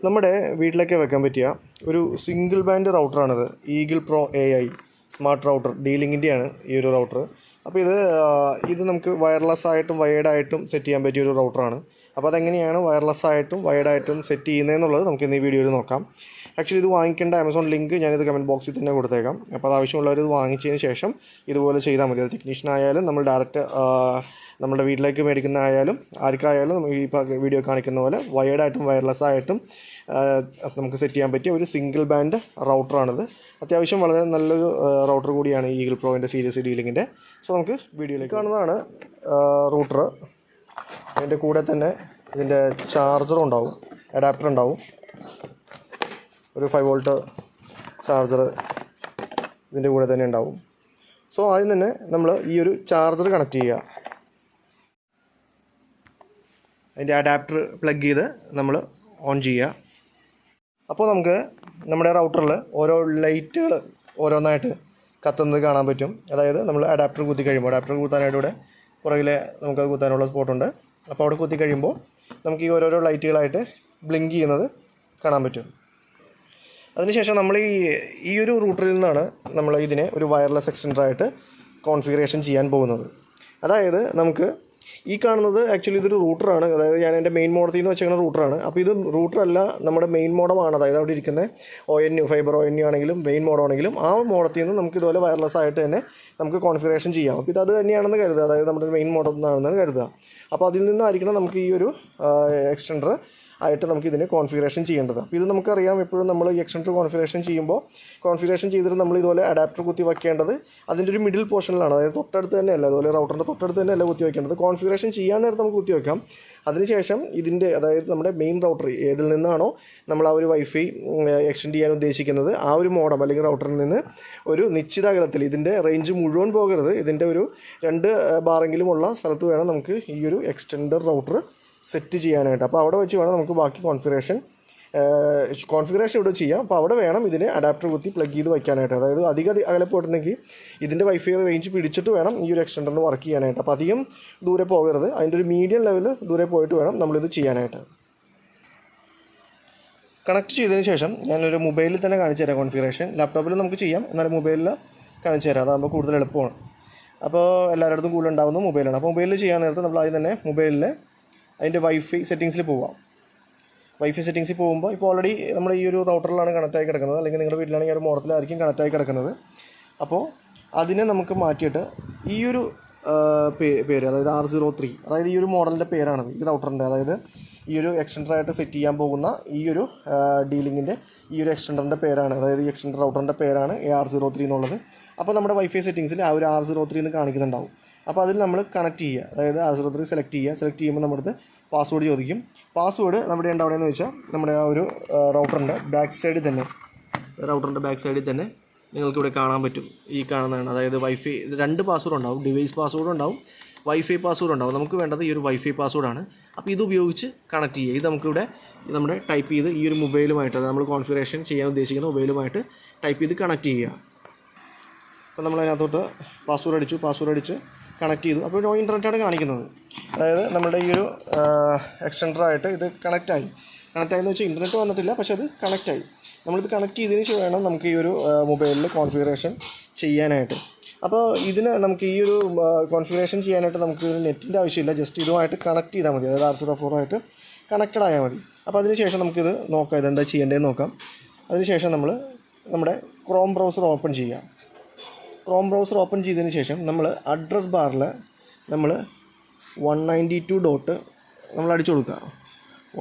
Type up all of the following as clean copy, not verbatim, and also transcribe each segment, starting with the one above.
നമ്മുടെ വീട്ടിലൊക്കെ വെക്കാൻ പറ്റിയ ഒരു സിംഗിൾ ബാൻഡ് റൗട്ടറാണിത്. Eagle pro AI smart router ഡീലിങ്ങിൻ്റെയാണ് ഈ ഒരു റൗട്ടർ. അപ്പോൾ ഇത് നമുക്ക് വയർലെസ് ആയിട്ടും വയേർഡായിട്ടും സെറ്റ് ചെയ്യാൻ പറ്റിയ ഒരു റൗട്ടറാണ്. അപ്പോൾ അതെങ്ങനെയാണ് വയർലെസ് ആയിട്ടും വയേർഡായിട്ടും സെറ്റ് ചെയ്യുന്നതെന്നുള്ളത് നമുക്ക് ഇന്ന് ഈ വീഡിയോയിൽ നോക്കാം. ആക്ച്വലി ഇത് വാങ്ങിക്കേണ്ട ആമസോൺ ലിങ്ക് ഞാനിത് കമൻറ്റ് ബോക്സിൽ തന്നെ കൊടുത്തേക്കാം. അപ്പോൾ അത് ആവശ്യമുള്ളവർ ഇത് വാങ്ങിച്ചതിന് ശേഷം ഇതുപോലെ ചെയ്താൽ മതി. അത് ടെക്നീഷ്യൻ ആയാലും നമ്മൾ ഡയറക്റ്റ് നമ്മുടെ വീട്ടിലേക്ക് മേടിക്കുന്ന ആയാലും ആർക്കായാലും ഈ വീഡിയോ കാണിക്കുന്ന പോലെ വയേർഡായിട്ടും വയർലെസ് ആയിട്ടും നമുക്ക് സെറ്റ് ചെയ്യാൻ പറ്റിയ ഒരു സിംഗിൾ ബാൻഡ് റൗട്ടറാണിത്. അത്യാവശ്യം വളരെ നല്ലൊരു റൗട്ടർ കൂടിയാണ് ഈഗിൾ പ്രോവിൻ്റെ സീരീസ് ഡീലിങ്ങിൻ്റെ. സോ നമുക്ക് വീഡിയോയിലേക്ക് കാണുന്നതാണ് റൂട്ടർ. അതിൻ്റെ കൂടെ തന്നെ ഇതിൻ്റെ ചാർജറും ഉണ്ടാവും, അഡാപ്റ്റർ ഉണ്ടാവും. ഒരു 5 വോൾട്ട് ചാർജർ ഇതിൻ്റെ കൂടെ തന്നെ ഉണ്ടാവും. സോ ആദ്യം തന്നെ നമ്മൾ ഈ ഒരു ചാർജർ കണക്ട് ചെയ്യുക. അതിൻ്റെ അഡാപ്റ്റർ പ്ലഗ് ചെയ്ത് നമ്മൾ ഓൺ ചെയ്യുക. അപ്പോൾ നമുക്ക് നമ്മുടെ റൗട്ടറിൽ ഓരോ ലൈറ്റുകൾ ഓരോന്നായിട്ട് കത്തുന്നത് കാണാൻ പറ്റും. അതായത് നമ്മൾ അഡാപ്റ്റർ കുത്തി കഴിയുമ്പോൾ, അഡാപ്റ്റർ കുത്താനായിട്ട് ഇവിടെ പുറകിലെ നമുക്കത് കുത്താനുള്ള സ്പോട്ടുണ്ട്. അപ്പോൾ അവിടെ കുത്തി കഴിയുമ്പോൾ നമുക്ക് ഈ ഓരോരോ ലൈറ്റുകളായിട്ട് ബ്ലിങ്ക് ചെയ്യുന്നത് കാണാൻ പറ്റും. അതിനുശേഷം നമ്മൾ ഈ ഒരു റൂട്ടറിൽ നിന്നാണ് നമ്മൾ ഇതിനെ ഒരു വയർലെസ് എക്സ്റ്റൻഡറായിട്ട് കോൺഫിഗറേഷൻ ചെയ്യാൻ പോകുന്നത്. അതായത് നമുക്ക് ഈ കാണുന്നത് ആക്ച്വലി ഇതൊരു റൂട്ടറാണ്. അതായത് ഞാൻ എൻ്റെ മെയിൻ മോഡത്തിൽ നിന്ന് വെച്ചിരിക്കുന്ന റൂട്ടറാണ്. അപ്പോൾ ഇത് റൂട്ടറല്ല, നമ്മുടെ മെയിൻ മോഡമാണ്. അതായത് അവിടെ ഇരിക്കുന്ന ONU ഫൈബർ ONU ആണെങ്കിലും മെയിൻ മോഡാണെങ്കിലും ആ മോഡത്തിൽ നിന്ന് നമുക്ക് ഇതുപോലെ വയർലെസ് ആയിട്ട് തന്നെ നമുക്ക് കോൺഫിഗറേഷൻ ചെയ്യാം. അപ്പോൾ ഇത് തന്നെയാണെന്ന് കരുതുക, അതായത് നമ്മുടെ മെയിൻ മോഡൽ നിന്നാണെന്ന് കരുതുക. അപ്പോൾ അതിൽ നിന്നായിരിക്കണം നമുക്ക് ഈ ഒരു എക്സ്റ്റൻഡർ ആയിട്ട് നമുക്ക് ഇതിന് കോൺഫിഗറേഷൻ ചെയ്യേണ്ടത്. അപ്പോൾ ഇത് നമുക്കറിയാം, എപ്പോഴും നമ്മൾ ഈ എക്സ്റ്റൻഡർ കോൺഫിഗറേഷൻ ചെയ്തിട്ട് നമ്മൾ ഇതുപോലെ അഡാപ്റ്റർ കുത്തി വയ്ക്കേണ്ടത് അതിൻ്റെ ഒരു മിഡിൽ പോർഷനിലാണ്. അതായത് തൊട്ടടുത്ത് തന്നെയല്ല, അതുപോലെ റൗട്ടറിൻ്റെ തൊട്ടടുത്ത് തന്നെയല്ല കുത്തി വയ്ക്കേണ്ടത്. കോൺഫിഗറേഷൻ ചെയ്യാൻ നേരത്ത് നമുക്ക് കുത്തി വയ്ക്കാം. അതിനുശേഷം ഇതിൻ്റെ, അതായത് നമ്മുടെ മെയിൻ റൗട്ടർ ഏതിൽ നിന്നാണോ നമ്മൾ ആ ഒരു വൈഫൈ എക്സ്റ്റെൻഡ് ചെയ്യാൻ ഉദ്ദേശിക്കുന്നത് ആ ഒരു മോഡം അല്ലെങ്കിൽ റൗട്ടറിൽ നിന്ന് ഒരു നിശ്ചിത അകലത്തിൽ, ഇതിൻ്റെ റേഞ്ച് മുഴുവൻ പോകരുത്, ഇതിൻ്റെ ഒരു 2 ബാറെങ്കിലും ഉള്ള സ്ഥലത്ത് വേണം നമുക്ക് ഈ ഒരു എക്സ്റ്റൻഡർ റൗട്ടർ സെറ്റ് ചെയ്യാനായിട്ട്. അപ്പോൾ അവിടെ വെച്ച് വേണം നമുക്ക് ബാക്കി കോൺഫിഗറേഷൻ ഇവിടെ ചെയ്യാം. അപ്പോൾ അവിടെ വേണം ഇതിന് അഡാപ്റ്റർ കുത്തി പ്ലഗ് ചെയ്ത് വയ്ക്കാനായിട്ട്. അതായത് അധികം അകലെ പോയിട്ടുണ്ടെങ്കിൽ ഇതിൻ്റെ വൈഫൈ റേഞ്ച് പിടിച്ചിട്ട് വേണം ഈ ഒരു എക്സ്റ്റൻഡറിന് വർക്ക് ചെയ്യാനായിട്ട്. അപ്പോൾ അധികം ദൂരെ പോകരുത്, അതിൻ്റെ ഒരു മീഡിയം ലെവൽ ദൂരെ പോയിട്ട് വേണം നമ്മളിത് ചെയ്യാനായിട്ട്. കണക്ട് ചെയ്തതിന് ശേഷം ഞാനൊരു മൊബൈലിൽ തന്നെ കാണിച്ചു തരാം കോൺഫിഗറേഷൻ. ലാപ്ടോപ്പിൽ നമുക്ക് ചെയ്യാം, എന്നാലും മൊബൈലിൽ കാണിച്ചു തരാം, അതാകുമ്പോൾ കൂടുതൽ എളുപ്പമാണ്. അപ്പോൾ എല്ലാവരുടെ അടുത്തും കൂടുതൽ ഉണ്ടാകുന്ന മൊബൈലാണ്. അപ്പോൾ മൊബൈലിൽ ചെയ്യാൻ നേരത്തെ നമ്മൾ ആദ്യം തന്നെ മൊബൈലിൽ അതിൻ്റെ വൈഫൈ സെറ്റിങ്സിൽ പോവാം. വൈഫൈ സെറ്റിങ്സിൽ പോകുമ്പോൾ ഇപ്പോൾ ഓൾറെഡി നമ്മൾ ഈ ഒരു റൗട്ടറിലാണ് കണക്റ്റായി കിടക്കുന്നത്, അല്ലെങ്കിൽ നിങ്ങളുടെ വീട്ടിലാണെങ്കിൽ ഒരു മോഡത്തിലായിരിക്കും കണക്റ്റായി കിടക്കുന്നത്. അപ്പോൾ അതിനെ നമുക്ക് മാറ്റിയിട്ട് ഈ ഒരു പേര്, അതായത് R03, അതായത് ഈ ഒരു മോഡലിൻ്റെ പേരാണ് ഈ റൗട്ടറിൻ്റെ, അതായത് ഈ ഒരു എക്സ്റ്റൻഡറായിട്ട് സെറ്റ് ചെയ്യാൻ പോകുന്ന ഈ ഒരു ഡീലിങ്ങിൻ്റെ ഈ ഒരു എക്സ്റ്റൻഡറിൻ്റെ പേരാണ്, അതായത് ഈ എക്സ്റ്റൻഡർ റൗട്ടറിൻ്റെ പേരാണ് AR03 എന്നുള്ളത്. അപ്പോൾ നമ്മുടെ വൈഫൈ സെറ്റിങ്സിൽ ആ ഒരു R03 എന്ന് കാണിക്കുന്നുണ്ടാവും. അപ്പോൾ അതിൽ നമ്മൾ കണക്ട് ചെയ്യുക, അതായത് R03 സെലക്ട് ചെയ്യുമ്പോൾ നമ്മുടെ അടുത്ത് പാസ്വേഡ് ചോദിക്കും. പാസ്വേഡ് നമ്മുടെ എവിടെയെന്ന് വെച്ചാൽ നമ്മുടെ ആ ഒരു റൗട്ടറിൻ്റെ ബാക്ക് സൈഡിൽ തന്നെ നിങ്ങൾക്കിവിടെ കാണാൻ പറ്റും. ഈ കാണുന്നതാണ്, അതായത് വൈഫൈ 2 പാസ്വേഡ് ഉണ്ടാവും, ഡിവൈസ് പാസ്വേഡ് ഉണ്ടാവും, വൈഫൈ പാസ്വേഡ് ഉണ്ടാവും. നമുക്ക് വേണ്ടത് ഈ ഒരു വൈഫൈ പാസ്വേഡാണ്. അപ്പോൾ ഇത് ഉപയോഗിച്ച് കണക്ട് ചെയ്യുക. ഇത് നമുക്കിവിടെ നമ്മുടെ ടൈപ്പ് ചെയ്ത് ഈ ഒരു മൊബൈലുമായിട്ട്, നമ്മൾ കോൺഫിഗറേഷൻ ചെയ്യാൻ ഉദ്ദേശിക്കുന്ന മൊബൈലുമായിട്ട് ടൈപ്പ് ചെയ്ത് കണക്ട് ചെയ്യുക. അപ്പോൾ നമ്മളതിനകത്തോട്ട് പാസ്വേഡ് അടിച്ച് കണക്ട് ചെയ്തു. അപ്പോൾ നോ ഇൻ്റർനെറ്റാണ് കാണിക്കുന്നത്. അതായത് നമ്മുടെ ഈ ഒരു എക്സ്റ്റൻഡറായിട്ട് ഇത് കണക്റ്റായെന്ന് വെച്ചാൽ ഇൻ്റർനെറ്റ് വന്നിട്ടില്ല, പക്ഷേ അത് കണക്റ്റായി. നമ്മളിത് കണക്ട് ചെയ്തതിന് ശേഷം വേണം നമുക്ക് ഈ ഒരു മൊബൈലിൽ കോൺഫിഗറേഷൻ ചെയ്യാനായിട്ട്. അപ്പോൾ ഇതിന് നമുക്ക് ഈ ഒരു കോൺഫിഗറേഷൻ ചെയ്യാനായിട്ട് നമുക്ക് നെറ്റിൻ്റെ ആവശ്യമില്ല, ജസ്റ്റ് ഇതുമായിട്ട് കണക്ട് ചെയ്താൽ മതി, അതായത് R04 ആയിട്ട് കണക്റ്റഡ് ആയാൽ മതി. അപ്പോൾ അതിനുശേഷം നമുക്കിത് നോക്കാം, ഇതെന്താ ചെയ്യേണ്ടതെന്ന് നോക്കാം. അതിനുശേഷം നമ്മൾ നമ്മുടെ ക്രോം ബ്രൗസർ ഓപ്പൺ ചെയ്യുക. ക്രോം ബ്രൗസർ ഓപ്പൺ ചെയ്തതിന് ശേഷം നമ്മൾ അഡ്രസ് ബാറിൽ നമ്മൾ 192. നമ്മൾ അടിച്ചു കൊടുക്കുക,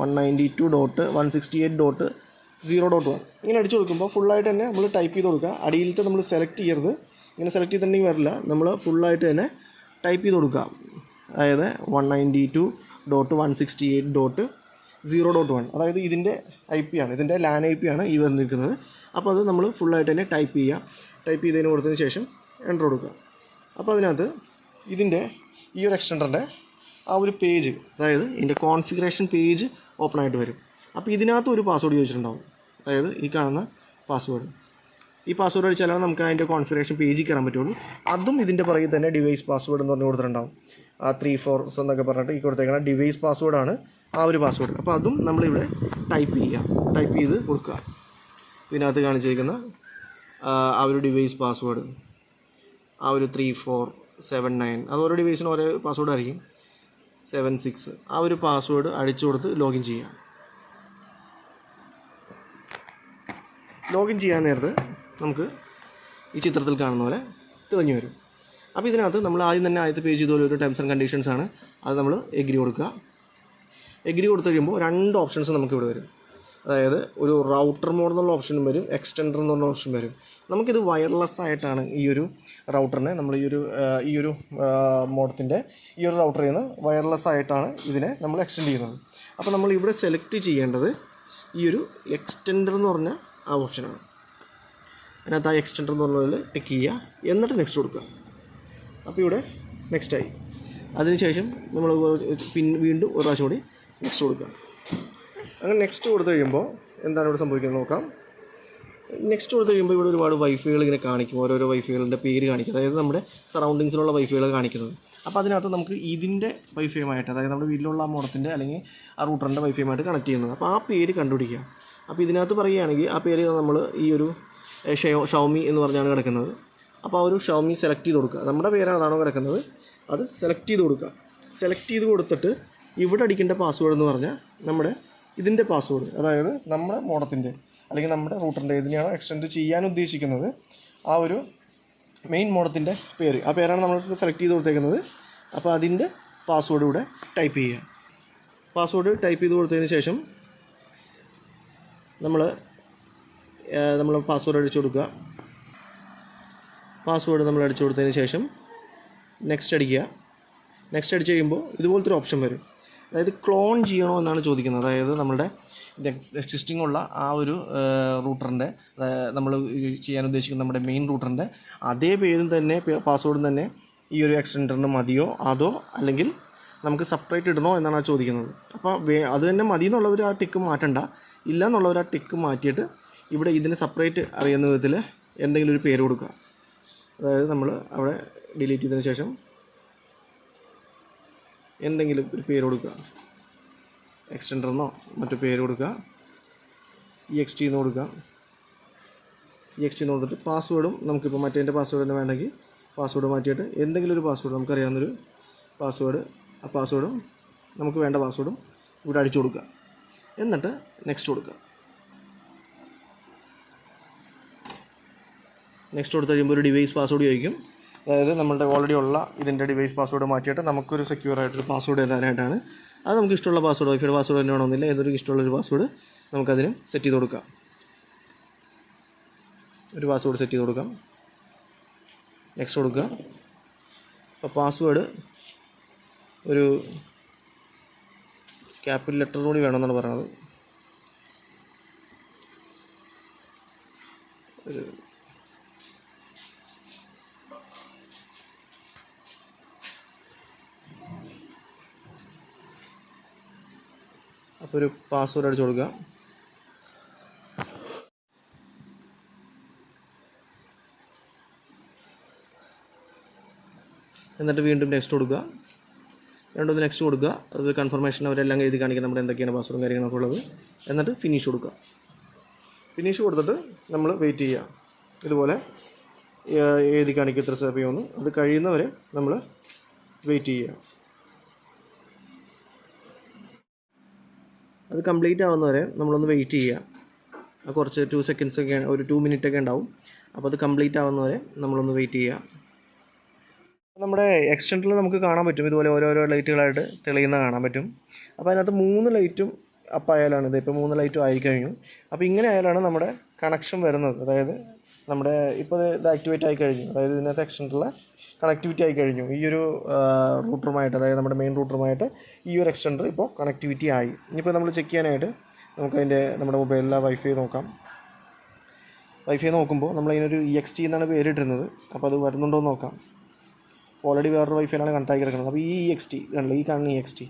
192.168.0.1 ഇങ്ങനെ അടിച്ചു കൊടുക്കുമ്പോൾ ഫുള്ളായിട്ട് തന്നെ നമ്മൾ ടൈപ്പ് ചെയ്ത് കൊടുക്കുക. അടിയിലത്തെ നമ്മൾ സെലക്ട് ചെയ്യരുത്, ഇങ്ങനെ സെലക്ട് ചെയ്തിട്ടുണ്ടെങ്കിൽ വരില്ല, നമ്മൾ ഫുള്ളായിട്ട് തന്നെ ടൈപ്പ് ചെയ്ത് കൊടുക്കുക. അതായത് 192.168.0.1, അതായത് ഇതിൻ്റെ IP ആണ്, ഇതിൻ്റെ LAN IP ആണ് ഈ വന്നിരിക്കുന്നത്. അപ്പോൾ അത് നമ്മൾ ഫുള്ളായിട്ട് തന്നെ ടൈപ്പ് ചെയ്തതിന് കൊടുത്തതിന് ശേഷം എൻ്റർ കൊടുക്കുക. അപ്പോൾ അതിനകത്ത് ഇതിൻ്റെ ഈ ഒരു എക്സ്റ്റൻഡറിൻ്റെ ആ ഒരു പേജ്, അതായത് ഇതിൻ്റെ കോൺഫിഗറേഷൻ പേജ് ഓപ്പൺ ആയിട്ട് വരും. അപ്പോൾ ഇതിനകത്ത് ഒരു പാസ്വേഡ് ചോദിച്ചിട്ടുണ്ടാവും, അതായത് ഈ കാണുന്ന പാസ്വേഡ്. ഈ പാസ്വേഡ് അടിച്ചാലാണ് നമുക്ക് അതിൻ്റെ കോൺഫിഗറേഷൻ പേജിൽ കയറാൻ പറ്റുള്ളൂ. അതും ഇതിൻ്റെ പുറകിൽ തന്നെ ഡിവൈസ് പാസ്വേഡ് എന്ന് പറഞ്ഞ് കൊടുത്തിട്ടുണ്ടാവും. 3 4 എന്നൊക്കെ പറഞ്ഞിട്ട് ഈ കൊടുത്തേക്കുന്ന ഡിവൈസ് പാസ്വേഡാണ് ആ ഒരു പാസ്വേഡ്. അപ്പോൾ അതും നമ്മളിവിടെ ടൈപ്പ് ചെയ്ത് കൊടുക്കുക. ഇതിനകത്ത് കാണിച്ചിരിക്കുന്ന ആ ഒരു ഡിവൈസ് പാസ്വേഡ്, ആ ഒരു 3479, അത് ഓരോ ഡിവൈസിനും ഓരോ പാസ്വേഡ് ആയിരിക്കും, 76, ആ ഒരു പാസ്വേഡ് അടിച്ചു കൊടുത്ത് ലോഗിൻ ചെയ്യാം. ലോഗിൻ ചെയ്യാൻ നേരത്ത് നമുക്ക് ഈ ചിത്രത്തിൽ കാണുന്ന പോലെ തെളിഞ്ഞു വരും. അപ്പോൾ ഇതിനകത്ത് നമ്മൾ ആദ്യത്തെ പേജ് ഇതുപോലെ ഒരു ടേംസ് ആൻഡ് കണ്ടീഷൻസ് ആണ്. അത് നമ്മൾ എഗ്രി കൊടുക്കുക. എഗ്രി കൊടുത്തു കഴിയുമ്പോൾ 2 ഓപ്ഷൻസ് നമുക്കിവിടെ വരും. അതായത് ഒരു റൗട്ടർ മോഡ് എന്നുള്ള ഓപ്ഷനും വരും, എക്സ്റ്റൻഡർ എന്നുള്ള ഓപ്ഷൻ വരും. നമുക്കിത് വയർലെസ് ആയിട്ടാണ് ഈ ഒരു റൗട്ടറിനെ നമ്മൾ ഈ ഒരു മോഡത്തിൻ്റെ ഈ ഒരു റൗട്ടറിൽ നിന്ന് വയർലെസ് ആയിട്ടാണ് ഇതിനെ നമ്മൾ എക്സ്റ്റെൻഡ് ചെയ്യുന്നത്. അപ്പോൾ നമ്മൾ ഇവിടെ സെലക്ട് ചെയ്യേണ്ടത് ഈ ഒരു എക്സ്റ്റൻഡർ എന്ന് പറഞ്ഞ ആ ഓപ്ഷനാണ്. അതിനകത്ത് ആ എക്സ്റ്റൻഡർ എന്ന് പറഞ്ഞതിൽ ടിക്ക് ചെയ്യുക, എന്നിട്ട് നെക്സ്റ്റ് കൊടുക്കുക. അപ്പോൾ ഇവിടെ നെക്സ്റ്റായി. അതിനുശേഷം നമ്മൾ വീണ്ടും ഒരു പ്രാവശ്യം കൂടി നെക്സ്റ്റ് കൊടുക്കുക. അങ്ങനെ നെക്സ്റ്റ് കൊടുത്തു കഴിയുമ്പോൾ എന്താണ് ഇവിടെ സംഭവിക്കുന്നത് നോക്കാം. നെക്സ്റ്റ് കൊടുത്തു കഴിയുമ്പോൾ ഇവിടെ ഒരുപാട് വൈഫൈകൾ ഇങ്ങനെ കാണിക്കും, ഓരോരോ വൈഫൈകളുടെ പേര് കാണിക്കും, അതായത് നമ്മുടെ സറൗണ്ടിങ്സിലുള്ള വൈഫൈകൾ കാണിക്കുന്നത്. അപ്പോൾ അതിനകത്ത് നമുക്ക് ഇതിൻ്റെ വൈഫൈയുമായിട്ട്, അതായത് നമ്മുടെ വീട്ടിലുള്ള ആ മോഡത്തിൻ്റെ അല്ലെങ്കിൽ ആ റൂട്ടറിൻ്റെ വൈഫൈയുമായിട്ട് കണക്ട് ചെയ്യുന്നത്. അപ്പോൾ ആ പേര് കണ്ടുപിടിക്കുക. അപ്പോൾ ഇതിനകത്ത് പറയുകയാണെങ്കിൽ ആ പേര് നമ്മൾ ഈ ഒരു ഷൗമി എന്ന് പറഞ്ഞാണ് കിടക്കുന്നത്. അപ്പോൾ ആ ഒരു ഷൗമി സെലക്ട് ചെയ്ത് കൊടുക്കുക. നമ്മുടെ പേരാണോ കിടക്കുന്നത് അത് സെലക്ട് ചെയ്ത് കൊടുക്കുക. സെലക്ട് ചെയ്ത് കൊടുത്തിട്ട് ഇവിടെ അടിക്കേണ്ട പാസ്വേഡ് എന്ന് പറഞ്ഞാൽ നമ്മുടെ ഇതിൻ്റെ പാസ്വേഡ്, അതായത് നമ്മുടെ മോഡത്തിൻ്റെ അല്ലെങ്കിൽ നമ്മുടെ റൂട്ടറിൻ്റെ ഇതിനെയാണോ എക്സ്റ്റെൻഡ് ചെയ്യാൻ ഉദ്ദേശിക്കുന്നത് ആ ഒരു മെയിൻ മോഡത്തിൻ്റെ പേര്, ആ പേരാണ് നമ്മൾ സെലക്ട് ചെയ്ത് കൊടുത്തേക്കുന്നത്. അപ്പോൾ അതിൻ്റെ പാസ്വേഡ് ഇവിടെ ടൈപ്പ് ചെയ്യുക. പാസ്വേഡ് ടൈപ്പ് ചെയ്ത് കൊടുത്തതിന് ശേഷം നമ്മൾ പാസ്വേഡ് അടിച്ചു കൊടുക്കുക. പാസ്വേഡ് നമ്മൾ അടിച്ചു കൊടുത്തതിന് ശേഷം നെക്സ്റ്റ് അടിക്കുക. നെക്സ്റ്റ് അടിച്ച് കഴിയുമ്പോൾ ഇതുപോലത്തെ ഒരു ഓപ്ഷൻ വരും. അതായത് ക്ലോൺ ചെയ്യണോ എന്നാണ് ചോദിക്കുന്നത്. അതായത് നമ്മുടെ എക്സിസ്റ്റിംഗ് ഉള്ള ആ ഒരു റൂട്ടറിൻ്റെ, നമ്മൾ ചെയ്യാൻ ഉദ്ദേശിക്കുന്ന നമ്മുടെ മെയിൻ റൂട്ടറിൻ്റെ അതേ പേരും തന്നെ പാസ്വേഡും തന്നെ ഈ ഒരു എക്സ്റ്റൻഡറിന് മതിയോ അതോ അല്ലെങ്കിൽ നമുക്ക് സെപ്പറേറ്റ് ഇടണോ എന്നാണ് ചോദിക്കുന്നത്. അപ്പോൾ അത് തന്നെ മതി എന്നുള്ളവർ ആ ടിക്ക് മാറ്റണ്ട, ഇല്ല എന്നുള്ളവർ ആ ടിക്ക് മാറ്റിയിട്ട് ഇവിടെ ഇതിന് സെപ്പറേറ്റ് അറിയുന്ന വിധത്തിൽ എന്തെങ്കിലും ഒരു പേര് കൊടുക്കുക. അതായത് നമ്മൾ അവിടെ ഡിലീറ്റ് ചെയ്തതിന് ശേഷം എന്തെങ്കിലും ഒരു പേര് കൊടുക്കുക, എക്സ്റ്റൻഡറെന്നോ മറ്റു പേര് കൊടുക്കുക, EXT എന്ന് കൊടുക്കുക. EXT എന്ന് കൊടുത്തിട്ട് പാസ്വേഡും നമുക്കിപ്പോൾ മറ്റേതിൻ്റെ പാസ്വേഡ് തന്നെ വേണമെങ്കിൽ പാസ്വേഡ് മാറ്റിയിട്ട് എന്തെങ്കിലും ഒരു പാസ്വേഡ് നമുക്കറിയാവുന്നൊരു പാസ്വേഡ്, ആ പാസ്വേഡും നമുക്ക് വേണ്ട പാസ്വേഡും ഇവിടെ അടിച്ചു കൊടുക്കുക. എന്നിട്ട് നെക്സ്റ്റ് കൊടുക്കുക. നെക്സ്റ്റ് കൊടുത്ത് കഴിയുമ്പോൾ ഒരു ഡിവൈസ് പാസ്വേഡ് ചോദിക്കും. അതായത് നമ്മളുടെ ഓൾറെഡി ഉള്ള ഇതിൻ്റെ ഡിവൈസ് പാസ്വേഡ് മാറ്റിയിട്ട് നമുക്കൊരു സെക്യൂർ ആയിട്ടൊരു പാസ്വേഡ് തരാനായിട്ടാണ്. അത് നമുക്ക് ഇഷ്ടമുള്ള പാസ്വേഡ്, വൈഫൈയുടെ പാസ്വേഡ് തന്നെ വേണമെന്നില്ല, ഏതൊരു ഇഷ്ടമുള്ളൊരു പാസ്വേഡ് നമുക്കതിന് സെറ്റ് ചെയ്ത് കൊടുക്കാം. ഒരു പാസ്വേഡ് സെറ്റ് ചെയ്ത് കൊടുക്കാം. നെക്സ്റ്റ് കൊടുക്കുക. അപ്പോൾ പാസ്വേഡ് ഒരു ക്യാപിറ്റൽ ലെറ്റർ കൂടി വേണമെന്നാണ് പറയുന്നത്. ഒരു അപ്പോൾ ഒരു പാസ്വേഡ് അടിച്ചു കൊടുക്കുക. എന്നിട്ട് വീണ്ടും നെക്സ്റ്റ് കൊടുക്കുക. രണ്ടൊന്ന് നെക്സ്റ്റ് കൊടുക്കുക. അത് കൺഫർമേഷൻ അവരെല്ലാം എഴുതി കാണിക്കുക നമ്മുടെ എന്തൊക്കെയാണ് പാസ്വേഡും കാര്യങ്ങളൊക്കെ ഉള്ളത്. എന്നിട്ട് ഫിനിഷ് കൊടുക്കുക. ഫിനിഷ് കൊടുത്തിട്ട് നമ്മൾ വെയിറ്റ് ചെയ്യുക. ഇതുപോലെ എഴുതി കാണിക്കുക ഇത്ര സമയമെന്ന്. അത് കഴിയുന്നവരെ നമ്മൾ വെയിറ്റ് ചെയ്യുക. അത് കംപ്ലീറ്റ് ആവുന്നവരെ നമ്മളൊന്ന് വെയിറ്റ് ചെയ്യുക. കുറച്ച് 2 സെക്കൻഡ്സ് ഒക്കെ, ഒരു 2 മിനിറ്റ് ഒക്കെ ഉണ്ടാവും. അപ്പോൾ അത് കംപ്ലീറ്റ് ആവുന്നവരെ നമ്മളൊന്ന് വെയിറ്റ് ചെയ്യുക. നമ്മുടെ എക്സ്റ്റൻഡറിൽ നമുക്ക് കാണാൻ പറ്റും ഇതുപോലെ ഓരോരോ ലൈറ്റുകളായിട്ട് തെളിയുന്ന കാണാൻ പറ്റും. അപ്പോൾ അതിനകത്ത് 3 ലൈറ്റും അപ്പ് ആയാലാണ്, ഇതിപ്പോൾ 3 ലൈറ്റും ആയിക്കഴിഞ്ഞു. അപ്പോൾ ഇങ്ങനെ ആയാലാണ് നമ്മുടെ കണക്ഷൻ വരുന്നത്. അതായത് നമ്മുടെ ഇപ്പോൾ ഇത് ആക്ടിവേറ്റ് ആയി കഴിഞ്ഞു, അതായത് ഇതിനകത്ത് എക്സ്റ്റൻഡറിൽ കണക്ടിവിറ്റി ആയി കഴിഞ്ഞു. ഈ ഒരു റൂട്ടറുമായിട്ട്, അതായത് നമ്മുടെ മെയിൻ റൂട്ടറുമായിട്ട് ഈ ഒരു എക്സ്റ്റൻഡർ ഇപ്പോൾ കണക്ടിവിറ്റി ആയി. ഇനിയിപ്പോൾ നമ്മൾ ചെക്ക് ചെയ്യാനായിട്ട് നമുക്കതിൻ്റെ നമ്മുടെ മൊബൈലിലെ വൈഫൈ നോക്കാം. വൈഫൈ നോക്കുമ്പോൾ നമ്മളതിനൊരു EXT എന്നാണ് പേരിട്ടിരുന്നത്. അപ്പോൾ അത് വരുന്നുണ്ടോ എന്ന് നോക്കാം. ഓൾറെഡി വേറൊരു വൈഫൈയിലാണ് കണക്ട് ആക്കി കിടക്കുന്നത്. അപ്പോൾ ഈ EXT കണ്ടില്ല, ഈ കാണുന്ന EXT,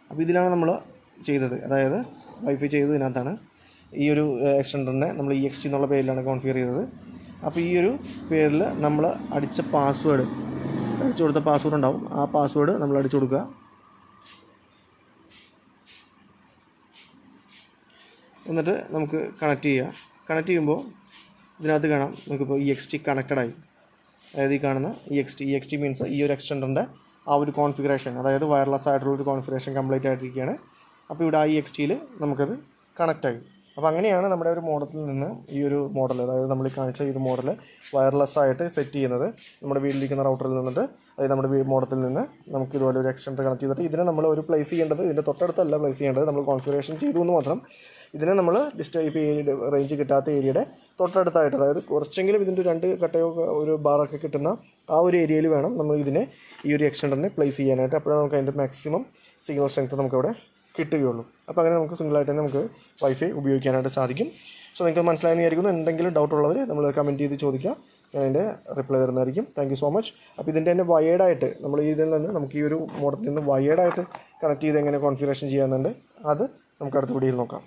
അപ്പോൾ ഇതിലാണ് നമ്മൾ ചെയ്തത്. അതായത് വൈഫൈ ചെയ്തത് ഇതിനകത്താണ്. ഈ ഒരു എക്സ്റ്റൻഡറിനെ നമ്മൾ EXT എന്നുള്ള പേരിലാണ് കോൺഫിഗർ ചെയ്തത്. അപ്പോൾ ഈ ഒരു പേരിൽ നമ്മൾ അടിച്ച പാസ്വേഡ്, അടിച്ചു കൊടുത്ത പാസ്വേഡ് ഉണ്ടാവും, ആ പാസ്വേഡ് നമ്മൾ അടിച്ചു കൊടുക്കുക. എന്നിട്ട് നമുക്ക് കണക്ട് ചെയ്യുക. കണക്ട് ചെയ്യുമ്പോൾ ഇതിനകത്ത് കാണാം നമുക്കിപ്പോൾ EXT കണക്റ്റഡായി. അതായത് ഈ കാണുന്ന EXT മീൻസ് ഈ ഒരു എക്സ്റ്റൻഡറിൻ്റെ ആ ഒരു കോൺഫിഗറേഷൻ, അതായത് വയർലെസ് ആയിട്ടുള്ളൊരു കോൺഫിഗറേഷൻ കംപ്ലീറ്റ് ആയിട്ടിരിക്കുകയാണ്. അപ്പോൾ ഇവിടെ EXTയിൽ നമുക്കത് കണക്റ്റായി. അപ്പോൾ അങ്ങനെയാണ് നമ്മുടെ ഒരു മോഡലിൽ നിന്ന് ഈ ഒരു മോഡൽ, അതായത് നമ്മൾ കാണിച്ച ഈ ഒരു മോഡൽ വയർലെസ് ആയിട്ട് സെറ്റ് ചെയ്യുന്നത്. നമ്മുടെ വീട്ടിലിരിക്കുന്ന റൗട്ടറിൽ നിന്നിട്ട്, അതായത് നമ്മുടെ മോഡലിൽ നിന്ന് നമുക്ക് ഇതുപോലെ ഒരു എക്സ്റ്റൻഡർ കണക്ട് ചെയ്തിട്ട് ഇതിനെ നമ്മൾ ഒരു പ്ലേസ് ചെയ്യേണ്ടത് ഇതിൻ്റെ തൊട്ടടുത്തല്ല പ്ലേസ് ചെയ്യേണ്ടത്, നമ്മൾ കോൺഫിഗറേഷൻ ചെയ്തു എന്ന് മാത്രം. ഇതിനെ നമ്മൾ ഇപ്പോൾ ഏരിയയുടെ റേഞ്ച് കിട്ടാത്ത ഏരിയയുടെ തൊട്ടടുത്തായിട്ട്, അതായത് കുറച്ചെങ്കിലും ഇതിൻ്റെ 2 കട്ടയോ ഒരു ബാറൊക്കെ കിട്ടുന്ന ആ ഒരു ഏരിയയിൽ വേണം നമ്മൾ ഇതിനെ ഈ ഒരു എക്സ്റ്റൻഡറിനെ പ്ലേസ് ചെയ്യാനായിട്ട്. അപ്പോഴാണ് നമുക്ക് അതിൻ്റെ മാക്സിമം സിഗ്നൽ സ്ട്രെങ്ത് നമുക്കവിടെ കിട്ടുകയുള്ളൂ. അപ്പോൾ അങ്ങനെ നമുക്ക് സിംഗിളായിട്ട് തന്നെ നമുക്ക് വൈഫൈ ഉപയോഗിക്കാനായിട്ട് സാധിക്കും. സോ നിങ്ങൾക്ക് മനസ്സിലായെന്ന് വിചാരിക്കുന്നു. എന്തെങ്കിലും ഡൗട്ട് ഉള്ളവർ നമ്മൾ കമൻറ്റ് ചെയ്ത് ചോദിക്കുക, ഞാൻ അതിൻ്റെ റിപ്ലൈ തരുന്നതായിരിക്കും. Thank you so much. അപ്പോൾ ഇതിൻ്റെ തന്നെ വയേർഡായിട്ട് നമ്മൾ ഇതിൽ നിന്ന് നമുക്ക് ഈ ഒരു മോഡലിൽ നിന്ന് വയേർഡായിട്ട് കണക്ട് ചെയ്ത് എങ്ങനെ കോൺഫിഗറേഷൻ ചെയ്യാമെന്നുണ്ട്, അത് നമുക്ക് അടുത്ത വീഡിയോയിൽ നോക്കാം.